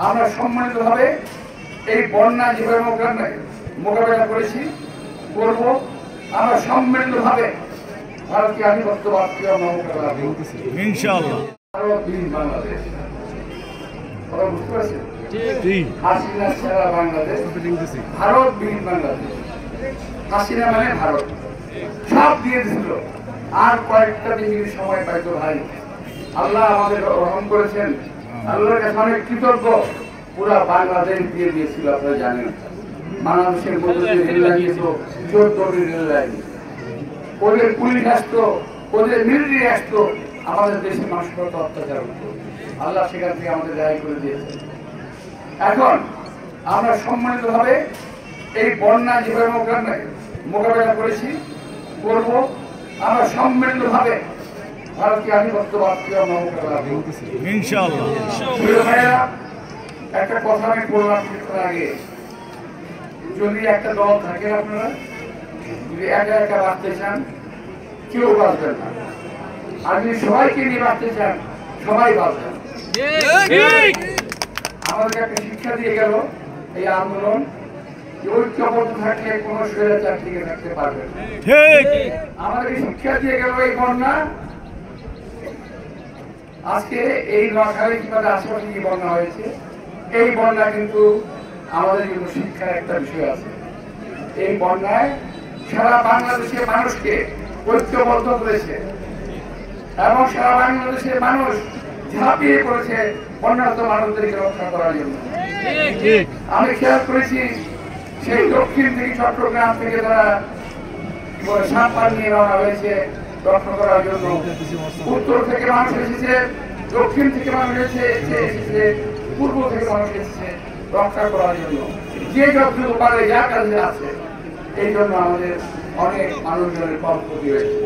আমরা সম্মানিতভাবে এই বন্যা যেভাবে মোকাবেলা করেছি করব, আমরা সম্মিলিতভাবে ভারতীয় আধিপত্যবাদকে আমরা মোকাবেলা করব ইনশাআল্লাহ। ভারতবিহীন বাংলাদেশ, ওরা বুঝতে পারছেন? হাসিনা ছাড়া বাংলাদেশ, ভারতবিহীন বাংলাদেশ। হাসিনা মানে ভারত, সব দিয়ে দিছিল, আর কয়েকটা দিন সময় পাইতো ভাই। আল্লাহ আমাদের রহম করেছেন, আল্লাহর কাছে অনেক কৃতজ্ঞ। পুরা বাংলাদেশ দিয়ে দিয়েছিল, আপনারা জানেন। বাংলাদেশের মধ্যে যে রেল লাইন ছিল 14টি রেল লাইন, ওদের পুলিশ আসতো, ওদের মিলিটারি আসতো, আমাদের দেশের মানুষের কত অত্যাচার হতো। আল্লাহ সেখান থেকে আমাদের রেহাই করে দিয়েছে। এখন আমরা সম্মানিতভাবে এই বন্যা যেভাবে মোকাবেলা করেছি করব, আমরা সম্মিলিতভাবে ভারতীয় আধিপত্যবাদকে আমরা মোকাবেলা করব ইনশাআল্লাহ। একটা কথা আমি বললাম কিছুক্ষণ আগে, যদি একটা দল থাকে, আপনারা যদি একা একা বাঁচতে চান কেউ বাঁচবেন না, আর যদি সবাইকে নিয়ে বাঁচতে চান সবাই বাঁচবেন। আমাদেরকে একটা শিক্ষা দিয়ে গেল এই আন্দোলন, ঐক্যবদ্ধ থাকলে কোনো স্বৈরাচার টিকে থাকতে পারবে না। আমাদের শিক্ষা দিয়ে গেল এই বন্যা। আজকে এই নোয়াখালী কিংবা আশেপাশে যে বন্যা হয়েছে, এই বন্যা কিন্তু আমাদের জন্য শিক্ষার একটা বিষয় আছে। এই বন্যায় সারা বাংলাদেশের মানুষকে ঐক্যবদ্ধ করেছে এবং সারা বাংলাদেশের মানুষ ঝাঁপিয়ে পড়েছে বন্যার্ত মানুষদেরকে রক্ষা করার জন্য। আমি খেয়াল করেছি, সেই দক্ষিণ থেকে চট্টগ্রাম থেকে তারা সাম্পান নিয়ে রওনা হয়েছে রক্ষা করার জন্য। উত্তর থেকে মানুষ এসেছে, দক্ষিণ থেকে মানুষ এসেছে, পূর্ব থেকে মানুষ এসেছে রক্ষা করার জন্য। যে যতটুকু পারে, যা কাজে আছে, এই জন্য আমাদের অনেক মানুষজনের কর্মক্ষতি হয়েছে।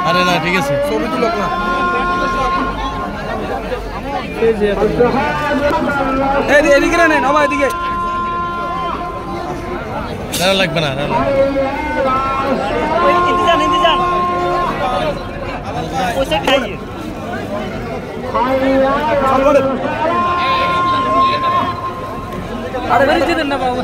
আরে না, ঠিক আছে, ছবি তুলো না। এদিকে নেন, আমার এদিকে লাগবে না। আরে বেরিয়ে দেন না বাবা।